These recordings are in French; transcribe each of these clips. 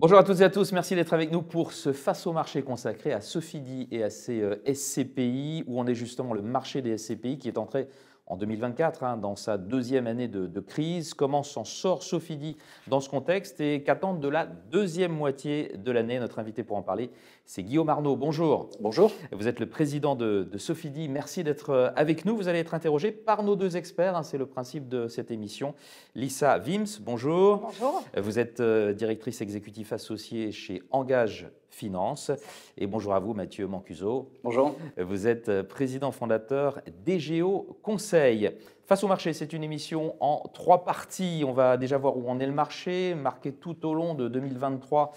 Bonjour à toutes et à tous, merci d'être avec nous pour ce Face au marché consacré à Sofidy et à ses SCPI, où on est justement le marché des SCPI qui est entré en 2024 dans sa deuxième année de crise. Comment s'en sort Sofidy dans ce contexte et qu'attendre de la deuxième moitié de l'année? Notre invité pour en parler, c'est Guillaume Arnaud. Bonjour. Bonjour. Vous êtes le président de Sofidy. Merci d'être avec nous. Vous allez être interrogé par nos deux experts. C'est le principe de cette émission. Lisa Wims, bonjour. Bonjour. Vous êtes directrice exécutive associée chez Engage Finance. Et bonjour à vous, Mathieu Mancuso. Bonjour. Vous êtes président fondateur d'EGEO Conseil. Face au marché, c'est une émission en 3 parties. On va déjà voir où en est le marché, marqué tout au long de 2023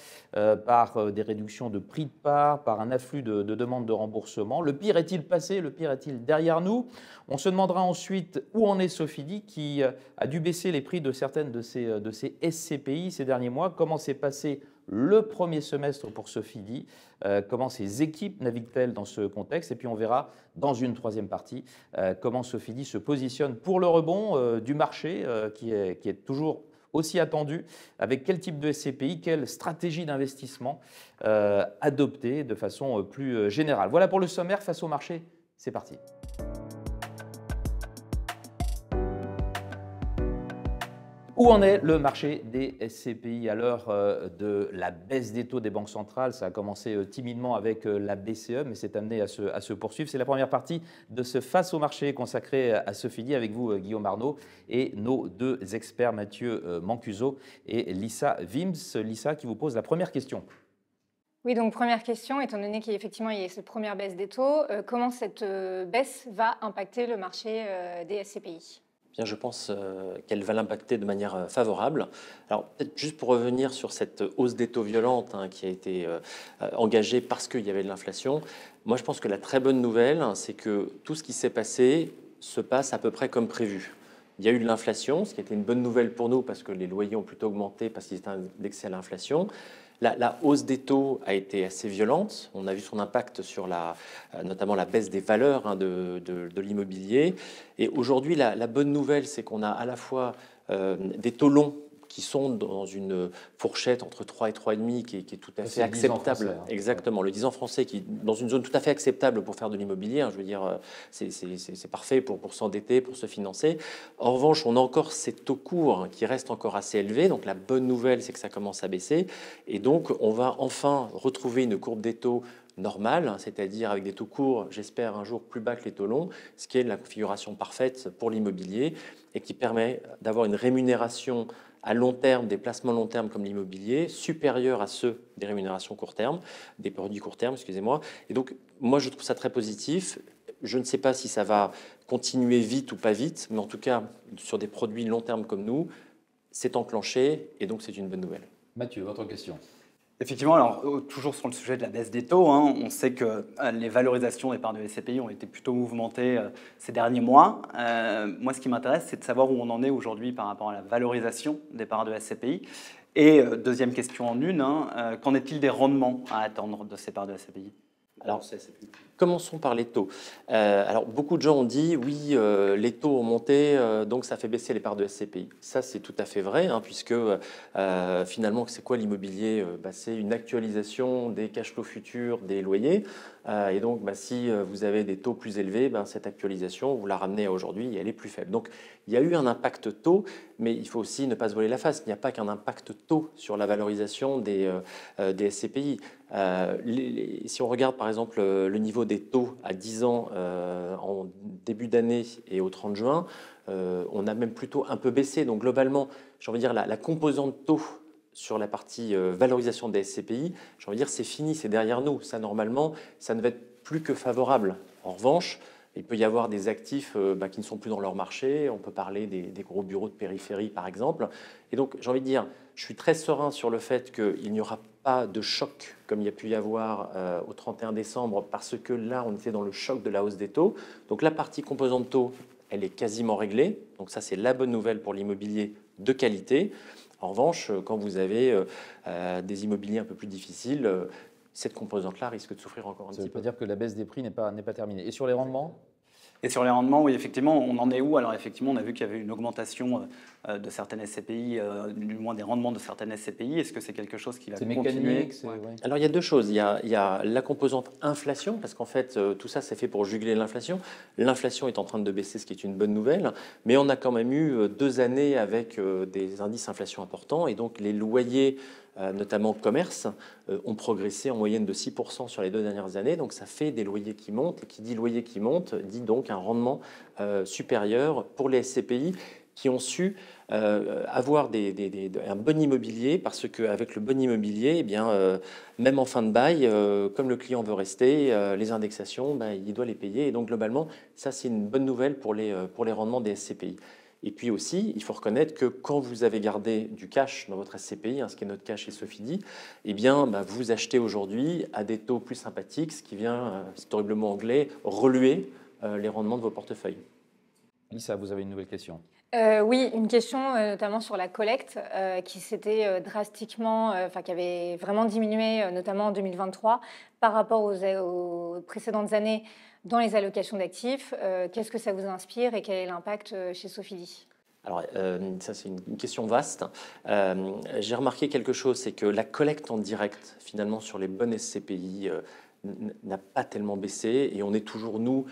par des réductions de prix de part, par un afflux de demandes de remboursement. Le pire est-il passé? Le pire est-il derrière nous? On se demandera ensuite où en est Sofidy qui a dû baisser les prix de certaines de ses SCPI ces derniers mois. Comment s'est passé le premier semestre pour Sofidy, comment ses équipes naviguent-elles dans ce contexte, et puis on verra dans une troisième partie comment Sofidy se positionne pour le rebond du marché qui est toujours aussi attendu, avec quel type de SCPI, quelle stratégie d'investissement adopter de façon plus générale. Voilà pour le sommaire. Face au marché, c'est parti. Où en est le marché des SCPI à l'heure de la baisse des taux des banques centrales? Ça a commencé timidement avec la BCE, mais c'est amené à se poursuivre. C'est la première partie de ce Face au marché consacré à Sofidy, avec vous, Guillaume Arnaud, et nos deux experts, Mathieu Mancuso et Lisa Wims. Lisa, qui vous pose la première question. Oui, donc première question, étant donné qu'effectivement il y a cette première baisse des taux, comment cette baisse va impacter le marché des SCPI? Bien, je pense qu'elle va l'impacter de manière favorable. Alors, peut-être juste pour revenir sur cette hausse des taux violente qui a été engagée parce qu'il y avait de l'inflation, moi je pense que la très bonne nouvelle, c'est que tout ce qui s'est passé se passe à peu près comme prévu. Il y a eu de l'inflation, ce qui était une bonne nouvelle pour nous parce que les loyers ont plutôt augmenté parce qu'ils étaient indexés à l'inflation. La hausse des taux a été assez violente. On a vu son impact sur notamment la baisse des valeurs de l'immobilier. Et aujourd'hui, la bonne nouvelle, c'est qu'on a à la fois des taux longs qui sont dans une fourchette entre 3 et 3,5 qui est tout à fait acceptable. Français, Exactement, le 10 ans français qui est dans une zone tout à fait acceptable pour faire de l'immobilier. Je veux dire, c'est parfait pour s'endetter, pour se financer. En revanche, on a encore ces taux courts qui restent encore assez élevés. Donc la bonne nouvelle, c'est que ça commence à baisser. Et donc, on va enfin retrouver une courbe des taux normale, c'est-à-dire avec des taux courts, j'espère un jour plus bas que les taux longs, ce qui est la configuration parfaite pour l'immobilier et qui permet d'avoir une rémunération à long terme, des placements long terme comme l'immobilier, supérieurs à ceux des rémunérations court terme, des produits court terme, excusez-moi. Et donc, moi, je trouve ça très positif. Je ne sais pas si ça va continuer vite ou pas vite, mais en tout cas, sur des produits long terme comme nous, c'est enclenché et donc c'est une bonne nouvelle. Mathieu, votre question. Effectivement, alors toujours sur le sujet de la baisse des taux, on sait que les valorisations des parts de SCPI ont été plutôt mouvementées ces derniers mois. Moi, ce qui m'intéresse, c'est de savoir où on en est aujourd'hui par rapport à la valorisation des parts de SCPI. Et deuxième question en une, qu'en est-il des rendements à attendre de ces parts de SCPI? Alors, commençons par les taux. Alors, beaucoup de gens ont dit, oui, les taux ont monté, donc ça fait baisser les parts de SCPI. Ça, c'est tout à fait vrai, puisque finalement, c'est quoi l'immobilier? C'est une actualisation des cash flows futurs des loyers. Et donc, si vous avez des taux plus élevés, cette actualisation, vous la ramenez à aujourd'hui et elle est plus faible. Donc, il y a eu un impact taux, mais il faut aussi ne pas se voiler la face. Il n'y a pas qu'un impact taux sur la valorisation des SCPI. Si on regarde par exemple le niveau des taux à 10 ans en début d'année et au 30 juin, on a même plutôt un peu baissé. Donc globalement, j'ai envie de dire la composante taux sur la partie valorisation des SCPI, j'ai envie de dire c'est fini, c'est derrière nous. Ça normalement, ça ne va être plus que favorable. En revanche, il peut y avoir des actifs qui ne sont plus dans leur marché. On peut parler des gros bureaux de périphérie, par exemple. Et donc, j'ai envie de dire, je suis très serein sur le fait qu'il n'y aura pas de choc comme il y a pu y avoir au 31 décembre, parce que là, on était dans le choc de la hausse des taux. Donc, la partie composante taux, elle est quasiment réglée. Donc, ça, c'est la bonne nouvelle pour l'immobilier de qualité. En revanche, quand vous avez des immobiliers un peu plus difficiles, cette composante-là risque de souffrir encore un petit peu. Ça veut pas dire que la baisse des prix n'est pas terminée. Et sur les rendements? Et sur les rendements, oui, effectivement, on en est où? Alors effectivement, on a vu qu'il y avait une augmentation de certaines SCPI, du moins des rendements de certaines SCPI. Est-ce que c'est quelque chose qui va continuer? Mécanique, Ouais. Alors il y a deux choses. Il y a la composante inflation, parce qu'en fait tout ça c'est fait pour juguler l'inflation. L'inflation est en train de baisser, ce qui est une bonne nouvelle, mais on a quand même eu 2 années avec des indices inflation importants, et donc les loyers, notamment commerce, ont progressé en moyenne de 6% sur les 2 dernières années. Donc ça fait des loyers qui montent, et qui dit loyer qui monte dit donc un rendement supérieur pour les SCPI qui ont su avoir un bon immobilier, parce qu'avec le bon immobilier, eh bien, même en fin de bail, comme le client veut rester, les indexations, ben, il doit les payer. Et donc globalement, ça c'est une bonne nouvelle pour les rendements des SCPI. Et puis aussi, il faut reconnaître que quand vous avez gardé du cash dans votre SCPI, ce qui est notre cas chez Sofidy, eh bien, bah, vous achetez aujourd'hui à des taux plus sympathiques, ce qui vient, c'est horriblement anglais, reluer les rendements de vos portefeuilles. Lisa, vous avez une nouvelle question. Oui, une question notamment sur la collecte qui s'était drastiquement, qui avait vraiment diminué, notamment en 2023, par rapport aux précédentes années dans les allocations d'actifs. Qu'est-ce que ça vous inspire et quel est l'impact chez Sofidy? Alors, ça, c'est une question vaste. J'ai remarqué quelque chose, c'est que la collecte en direct, finalement, sur les bonnes SCPI, n'a pas tellement baissé, et on est toujours, nous,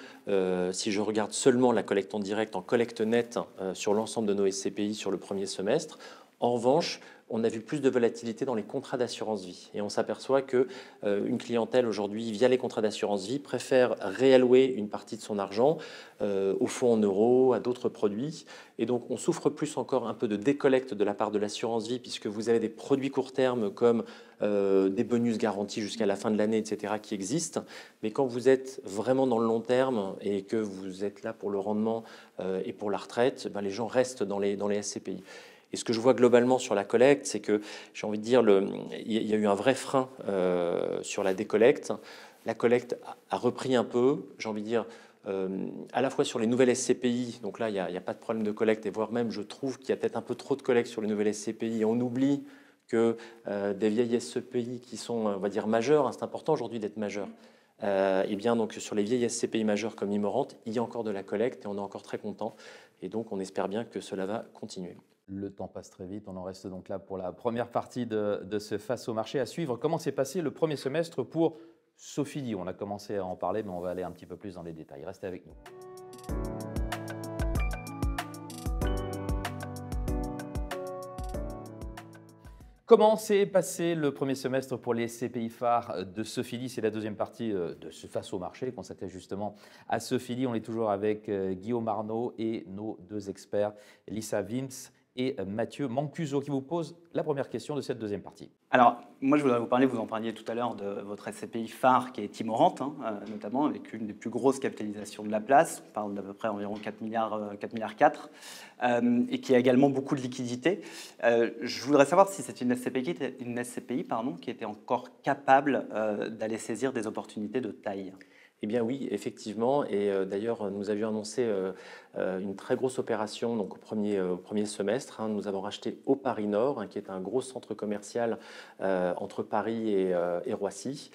si je regarde seulement la collecte en direct, en collecte nette sur l'ensemble de nos SCPI sur le premier semestre. En revanche, on a vu plus de volatilité dans les contrats d'assurance vie, et on s'aperçoit que une clientèle aujourd'hui, via les contrats d'assurance vie, préfère réallouer une partie de son argent au fonds en euros, à d'autres produits, et donc on souffre plus encore un peu de décollecte de la part de l'assurance vie, puisque vous avez des produits court terme comme des bonus garantis jusqu'à la fin de l'année, etc., qui existent, mais quand vous êtes vraiment dans le long terme et que vous êtes là pour le rendement et pour la retraite, ben, les gens restent dans les SCPI. Et ce que je vois globalement sur la collecte, c'est que, j'ai envie de dire, il y a eu un vrai frein sur la décollecte. La collecte a repris un peu, j'ai envie de dire, à la fois sur les nouvelles SCPI, donc là, il n'y a pas de problème de collecte, et voire même, je trouve qu'il y a peut-être un peu trop de collecte sur les nouvelles SCPI, et on oublie que des vieilles SCPI qui sont, on va dire, majeures, c'est important aujourd'hui d'être majeur. Et bien donc sur les vieilles SCPI majeures comme Immorent, il y a encore de la collecte et on est encore très content. Et donc on espère bien que cela va continuer. Le temps passe très vite, on en reste donc là pour la première partie de ce Face au marché. À suivre, comment s'est passé le premier semestre pour Sofidy? On a commencé à en parler, mais on va aller un petit peu plus dans les détails. Restez avec nous. Comment s'est passé le premier semestre pour les SCPI phares de Sofidy? C'est la deuxième partie de ce Face au marché consacré justement à Sofidy. On est toujours avec Guillaume Arnaud et nos deux experts, Lisa Wims et Mathieu Mancuso, qui vous posent la première question de cette deuxième partie. Alors, moi, je voudrais vous parler, vous en parliez tout à l'heure, de votre SCPI phare qui est Immorent, notamment avec une des plus grosses capitalisations de la place. On parle d'à peu près environ 4 milliards, 4 milliards 4, et qui a également beaucoup de liquidités. Je voudrais savoir si c'est une SCPI qui était encore capable d'aller saisir des opportunités de taille. Eh bien oui, effectivement, et d'ailleurs nous avions annoncé une très grosse opération donc, au premier semestre. Nous avons racheté au Paris Nord, qui est un gros centre commercial entre Paris et Roissy.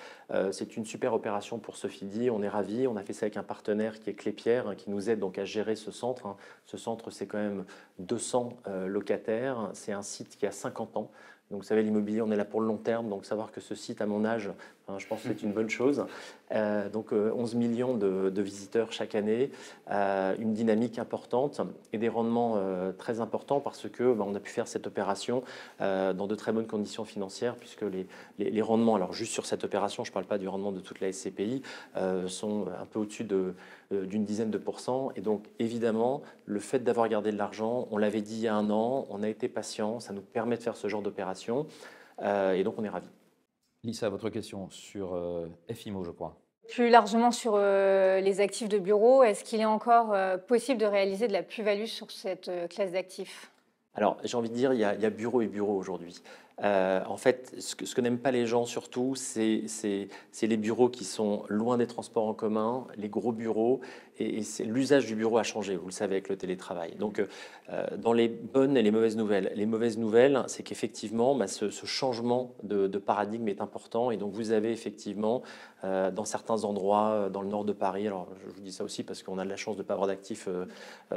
C'est une super opération pour Sofidy, on est ravis. On a fait ça avec un partenaire qui est Clépierre, qui nous aide donc à gérer ce centre. Ce centre, c'est quand même 200 locataires, c'est un site qui a 50 ans. Donc, vous savez, l'immobilier, on est là pour le long terme. Donc, savoir que ce site, à mon âge, je pense que c'est une bonne chose. Donc, 11 millions de visiteurs chaque année, une dynamique importante et des rendements très importants parce que on a pu faire cette opération dans de très bonnes conditions financières, puisque les rendements, alors juste sur cette opération, je ne parle pas du rendement de toute la SCPI, sont un peu au-dessus d'une dizaine de pourcents. Et donc, évidemment, le fait d'avoir gardé de l'argent, on l'avait dit il y a un an, on a été patient, ça nous permet de faire ce genre d'opération. Et donc, on est ravis. Lisa, votre question sur FIMO, je crois. Plus largement sur les actifs de bureau, est-ce qu'il est encore possible de réaliser de la plus-value sur cette classe d'actifs? Alors, j'ai envie de dire, il y a bureau et bureau aujourd'hui. En fait, ce que n'aiment pas les gens surtout, c'est les bureaux qui sont loin des transports en commun, les gros bureaux, et l'usage du bureau a changé, vous le savez, avec le télétravail. Donc, dans les bonnes et les mauvaises nouvelles, c'est qu'effectivement, ce changement de paradigme est important, et donc vous avez effectivement, dans certains endroits, dans le nord de Paris, alors je vous dis ça aussi parce qu'on a de la chance de ne pas avoir d'actifs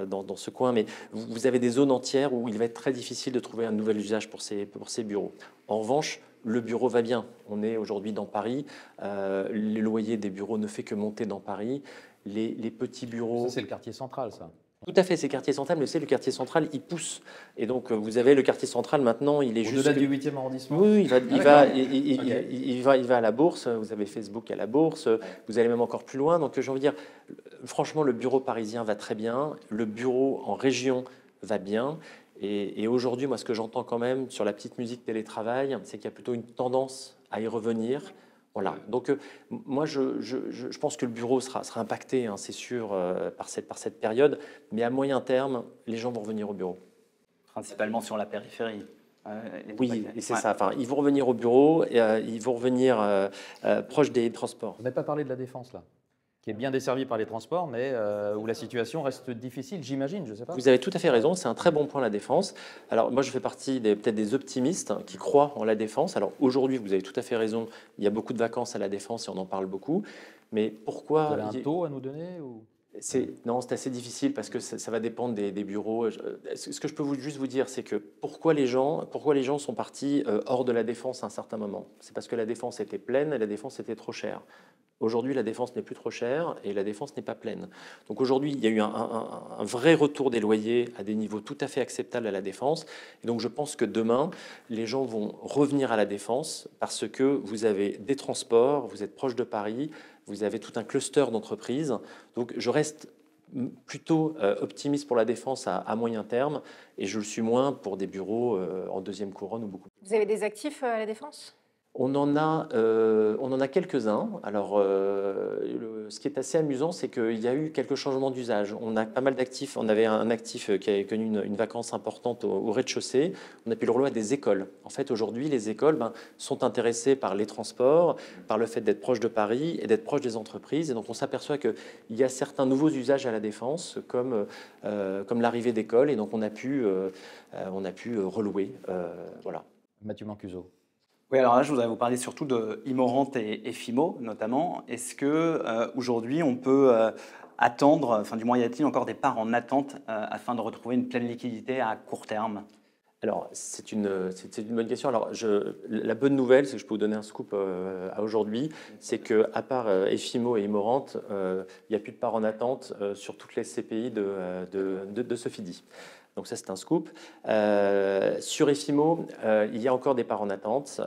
dans ce coin, mais vous avez des zones entières où il va être très difficile de trouver un nouvel usage pour ces bureaux. En revanche, le bureau va bien. On est aujourd'hui dans Paris. Le loyer des bureaux ne fait que monter dans Paris. Les petits bureaux... Ça, c'est le quartier central, ça. Tout à fait, c'est le quartier central, mais c'est le quartier central, il pousse. Et donc, vous avez le quartier central maintenant, il est juste... Au-delà du 8e arrondissement. Oui, il va à la Bourse, vous avez Facebook à la Bourse, vous allez même encore plus loin. Donc, j'ai envie de dire, franchement, le bureau parisien va très bien, le bureau en région va bien. Et aujourd'hui, moi, ce que j'entends quand même sur la petite musique télétravail, c'est qu'il y a plutôt une tendance à y revenir. Voilà. Donc, moi, je pense que le bureau sera impacté, hein, c'est sûr, par cette période. Mais à moyen terme, les gens vont revenir au bureau. Principalement sur la périphérie. Oui, et c'est ça. Enfin, ils vont revenir au bureau, et, ils vont revenir proche des transports. On n'a pas parlé de la Défense, là, qui est bien desservie par les transports, mais où la situation reste difficile, j'imagine, je ne sais pas. Vous avez tout à fait raison, c'est un très bon point, la Défense. Alors moi, je fais partie peut-être des optimistes qui croient en la Défense. Alors aujourd'hui, vous avez tout à fait raison, il y a beaucoup de vacances à la Défense et on en parle beaucoup. Mais pourquoi... Vous avez un taux à nous donner ou... Non, c'est assez difficile parce que ça va dépendre des bureaux. Ce que je peux juste vous dire, c'est que pourquoi les gens sont partis hors de la Défense à un certain moment. C'est parce que la Défense était pleine et la Défense était trop chère. Aujourd'hui, la Défense n'est plus trop chère et la Défense n'est pas pleine. Donc aujourd'hui, il y a eu un vrai retour des loyers à des niveaux tout à fait acceptables à la Défense. Et donc je pense que demain, les gens vont revenir à la Défense parce que vous avez des transports, vous êtes proche de Paris, vous avez tout un cluster d'entreprises. Donc je reste plutôt optimiste pour la Défense à moyen terme et je le suis moins pour des bureaux en deuxième couronne ou beaucoup. Vous avez des actifs à la Défense ? On en a quelques-uns. Alors, ce qui est assez amusant, c'est qu'il y a eu quelques changements d'usage. On a pas mal d'actifs. On avait un actif qui a connu une vacance importante au rez-de-chaussée. On a pu le relouer à des écoles. En fait, aujourd'hui, les écoles sont intéressées par les transports, par le fait d'être proche de Paris et d'être proche des entreprises. Et donc, on s'aperçoit qu'il y a certains nouveaux usages à la Défense, comme l'arrivée d'écoles. Et donc, on a pu relouer. Voilà. Mathieu Mancuso. Oui, alors là, je voudrais vous parler surtout de Immorente et Fimo, notamment. Est-ce que aujourd'hui, on peut attendre, enfin du moins, y a-t-il encore des parts en attente afin de retrouver une pleine liquidité à court terme? Alors, c'est une bonne question. Alors, la bonne nouvelle, c'est que je peux vous donner un scoop à aujourd'hui, c'est qu'à part Efimo et Immorente, il n'y a plus de parts en attente sur toutes les SCPI de Sofidy. Donc ça, c'est un scoop. Sur Efimo, il y a encore des parts en attente.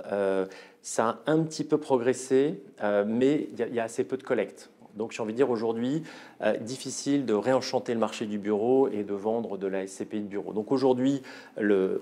Ça a un petit peu progressé, mais il y a assez peu de collecte. Donc j'ai envie de dire aujourd'hui, difficile de réenchanter le marché du bureau et de vendre de la SCPI de bureau. Donc aujourd'hui,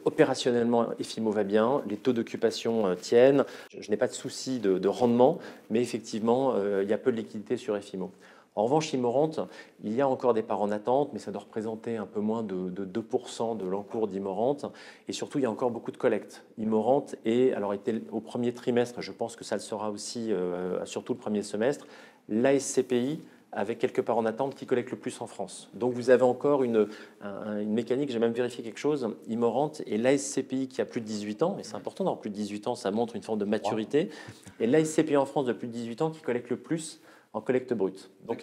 opérationnellement, Efimo va bien, les taux d'occupation tiennent. Je n'ai pas de souci de rendement, mais effectivement, il y a peu de liquidité sur Efimo. En revanche, Immorente, il y a encore des parts en attente, mais ça doit représenter un peu moins de 2% de l'encours d'Immorente. Et surtout, il y a encore beaucoup de collectes. Immorente était au premier trimestre, je pense que ça le sera aussi, surtout le premier semestre, la SCPI avec quelques parts en attente qui collecte le plus en France. Donc vous avez encore une mécanique, j'ai même vérifié quelque chose, Immorente et l'ASCPI qui a plus de 18 ans, et c'est important d'avoir plus de 18 ans, ça montre une forme de maturité, et l'ASCPI en France de plus de 18 ans qui collecte le plus en collecte brute. Donc,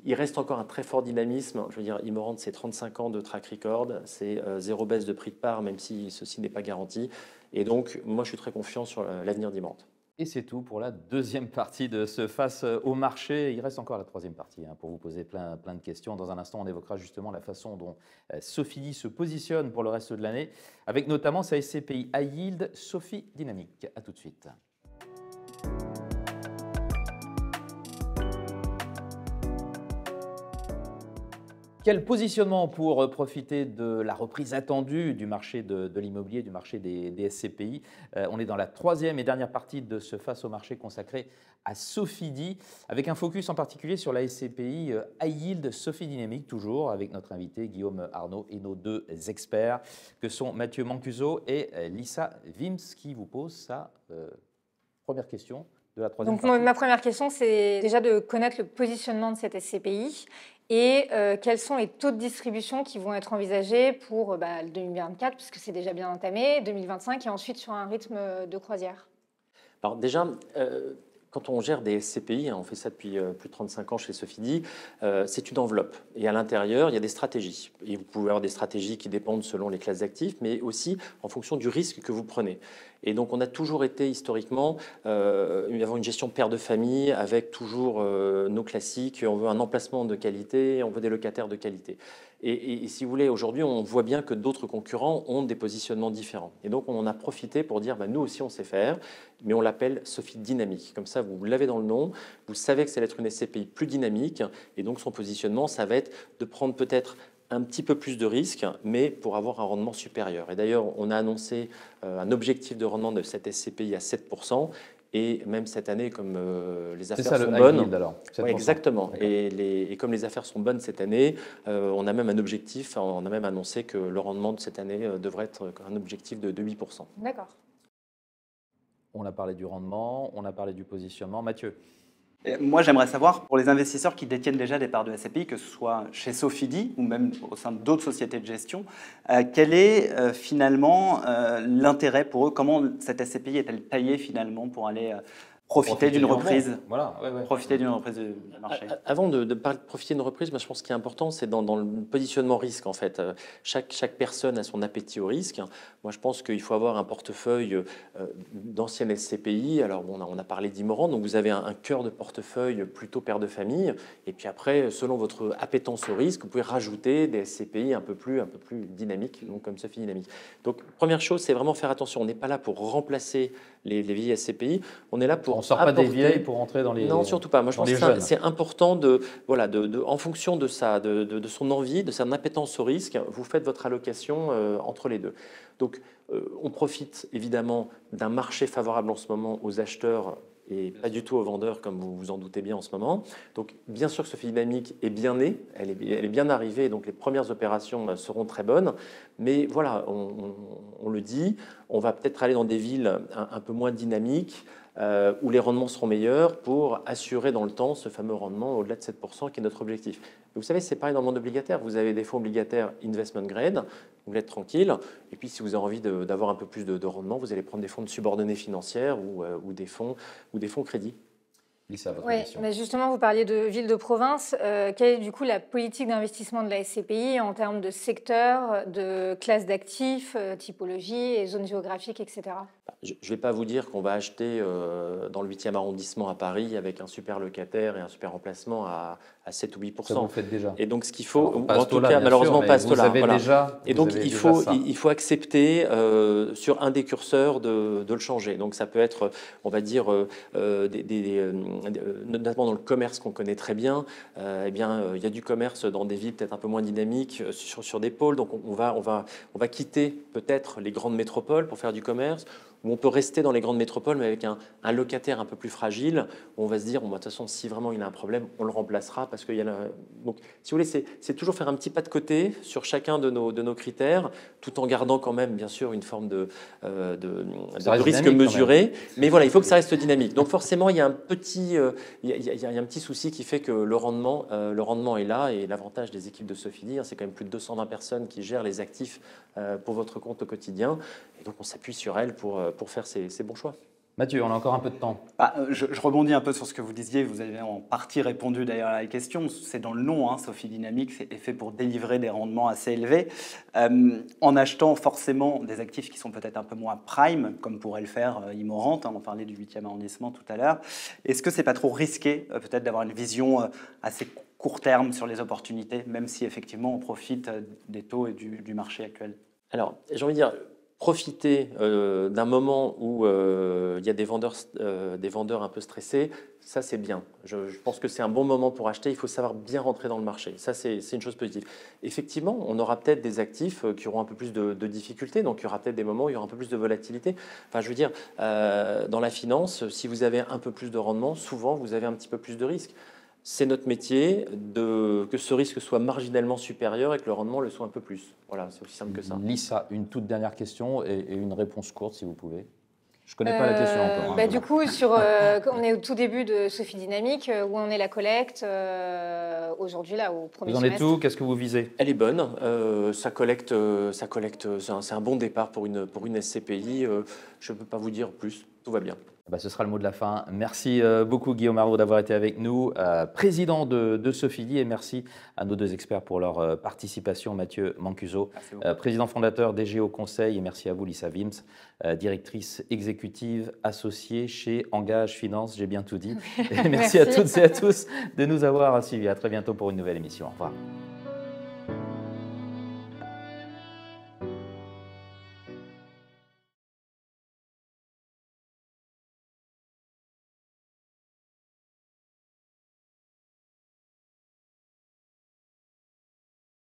il reste encore un très fort dynamisme. Je veux dire, Immorente, c'est 35 ans de track record, c'est zéro baisse de prix de part, même si ceci n'est pas garanti. Et donc, moi, je suis très confiant sur l'avenir d'Immorente. Et c'est tout pour la deuxième partie de ce Face au marché. Il reste encore la troisième partie pour vous poser plein de questions. Dans un instant, on évoquera justement la façon dont Sofidy se positionne pour le reste de l'année, avec notamment sa SCPI High Yield Sofi Dynamique. A tout de suite. quel positionnement pour profiter de la reprise attendue du marché de l'immobilier, du marché des SCPI? On est dans la troisième et dernière partie de ce Face au marché consacré à Sofidy, avec un focus en particulier sur la SCPI High Yield Sophie Dynamique, toujours avec notre invité Guillaume Arnaud et nos deux experts que sont Mathieu Mancuso et Lisa Wims, qui vous posent sa première question de la troisième Donc, partie. ma première question, c'est déjà de connaître le positionnement de cette SCPI et quels sont les taux de distribution qui vont être envisagés pour le 2024, puisque c'est déjà bien entamé, 2025 et ensuite sur un rythme de croisière. Alors déjà, quand on gère des SCPI, on fait ça depuis plus de 35 ans chez Sofidy, c'est une enveloppe. Et à l'intérieur, il y a des stratégies. Et vous pouvez avoir des stratégies qui dépendent selon les classes d'actifs, mais aussi en fonction du risque que vous prenez. Et donc, on a toujours été historiquement, avoir une gestion père de famille avec toujours nos classiques. On veut un emplacement de qualité, on veut des locataires de qualité. Et si vous voulez, aujourd'hui, on voit bien que d'autres concurrents ont des positionnements différents. Et donc, on en a profité pour dire, nous aussi, on sait faire, mais on l'appelle Sophie Dynamique. Comme ça, vous l'avez dans le nom, vous savez que ça va être une SCPI plus dynamique, et donc son positionnement, ça va être de prendre peut-être un petit peu plus de risques, mais pour avoir un rendement supérieur. Et d'ailleurs, on a annoncé un objectif de rendement de cette SCPI à 7%. Et même cette année, comme les affaires sont bonnes, ouais, exactement. Et comme les affaires sont bonnes cette année, on a même un objectif, on a même annoncé que le rendement de cette année devrait être un objectif de 8%. D'accord. On a parlé du rendement, on a parlé du positionnement. Mathieu? Moi, j'aimerais savoir, pour les investisseurs qui détiennent déjà des parts de SCPI, que ce soit chez Sofidy ou même au sein d'autres sociétés de gestion, quel est finalement l'intérêt pour eux? Comment cette SCPI est-elle taillée finalement pour aller profiter d'une reprise, profiter d'une reprise du marché? Avant de profiter d'une reprise, je pense qu'il est important, c'est dans le positionnement risque en fait. Chaque personne a son appétit au risque. Moi, je pense qu'il faut avoir un portefeuille d'anciennes SCPI. Alors, on a parlé d'Immoran, donc vous avez un cœur de portefeuille plutôt père de famille. Et puis après, selon votre appétence au risque, vous pouvez rajouter des SCPI un peu plus dynamiques, donc comme Sophie Dynamique. Donc, première chose, c'est vraiment faire attention. On n'est pas là pour remplacer les vieilles SCPI. On est là pour on ne sort pas des vieilles pour entrer dans les Non, surtout pas. Moi, je pense que c'est important en fonction de son envie, de son appétence au risque, vous faites votre allocation entre les deux. Donc, on profite évidemment d'un marché favorable en ce moment aux acheteurs et pas du tout aux vendeurs, comme vous vous en doutez bien en ce moment. Donc, bien sûr que Sophie Dynamique est bien née, elle est bien arrivée, donc les premières opérations seront très bonnes. Mais voilà, on le dit, on va peut-être aller dans des villes un peu moins dynamiques, où les rendements seront meilleurs pour assurer dans le temps ce fameux rendement au-delà de 7% qui est notre objectif. Vous savez, c'est pareil dans le monde obligataire. Vous avez des fonds obligataires investment grade, vous êtes tranquille. Et puis, si vous avez envie d'avoir un peu plus de rendement, vous allez prendre des fonds de subordonnées financières ou des fonds crédits. Oui, mais justement, vous parliez de villes de province. Quelle est du coup la politique d'investissement de la SCPI en termes de secteur, de classe d'actifs, typologie et zones géographiques, etc. Je ne vais pas vous dire qu'on va acheter dans le 8e arrondissement à Paris avec un super locataire et un super emplacement à 7 ou 8%. Ça, vous le faites déjà. Et donc, ce qu'il faut, ou en tout cas, malheureusement, pas à ce taux-là. Et donc, il faut accepter sur un des curseurs de le changer. Donc, ça peut être, on va dire, notamment dans le commerce qu'on connaît très bien. Il y a du commerce dans des villes peut-être un peu moins dynamiques, sur des pôles. Donc, on va quitter peut-être les grandes métropoles pour faire du commerce. Où on peut rester dans les grandes métropoles, mais avec un locataire un peu plus fragile, où on va se dire, de toute façon, si vraiment il a un problème, on le remplacera. Parce qu'il y a Donc, si vous voulez, c'est toujours faire un petit pas de côté sur chacun de nos critères, tout en gardant quand même, bien sûr, une forme de risque mesuré. Mais voilà, il faut que ça reste dynamique. Donc, forcément, il y a un petit souci qui fait que le rendement est là. Et l'avantage des équipes de Sofidy, c'est quand même plus de 220 personnes qui gèrent les actifs pour votre compte au quotidien. Et donc, on s'appuie sur elles pour faire ces bons choix. Mathieu, on a encore un peu de temps. Je rebondis un peu sur ce que vous disiez. Vous avez en partie répondu d'ailleurs à la question. C'est dans le nom, Sophie Dynamique, c'est fait pour délivrer des rendements assez élevés. En achetant forcément des actifs qui sont peut-être un peu moins prime, comme pourrait le faire Immorant, on parlait du 8e arrondissement tout à l'heure. Est-ce que c'est pas trop risqué peut-être d'avoir une vision assez court terme sur les opportunités, même si effectivement on profite des taux et du marché actuel? Alors, j'ai envie de dire, profiter d'un moment où il y a des vendeurs un peu stressés, ça c'est bien. Je pense que c'est un bon moment pour acheter, il faut savoir bien rentrer dans le marché. Ça c'est une chose positive. Effectivement, on aura peut-être des actifs qui auront un peu plus de difficultés, donc il y aura peut-être des moments où il y aura un peu plus de volatilité. Enfin, je veux dire, dans la finance, si vous avez un peu plus de rendement, souvent vous avez un petit peu plus de risque. C'est notre métier que ce risque soit marginalement supérieur et que le rendement le soit un peu plus. Voilà, c'est aussi simple que ça. Lisa, une toute dernière question et une réponse courte si vous pouvez. Je ne connais pas la question encore. Du coup, on est au tout début de Sophie Dynamique, où en est la collecte aujourd'hui, là, au premier semestre. semestre. Vous en êtes où? Qu'est-ce que vous visez? Elle est bonne, ça collecte, c'est un bon départ pour une SCPI. Je ne peux pas vous dire plus, tout va bien. Ce sera le mot de la fin. Merci beaucoup Guillaume Arnaud d'avoir été avec nous, président de Sofidy, et merci à nos deux experts pour leur participation. Mathieu Mancuso, président fondateur DGO Conseil, et merci à vous Lisa Wims, directrice exécutive associée chez Engage Finance, j'ai bien tout dit. Et merci à toutes et à tous de nous avoir suivis. À très bientôt pour une nouvelle émission. Au revoir.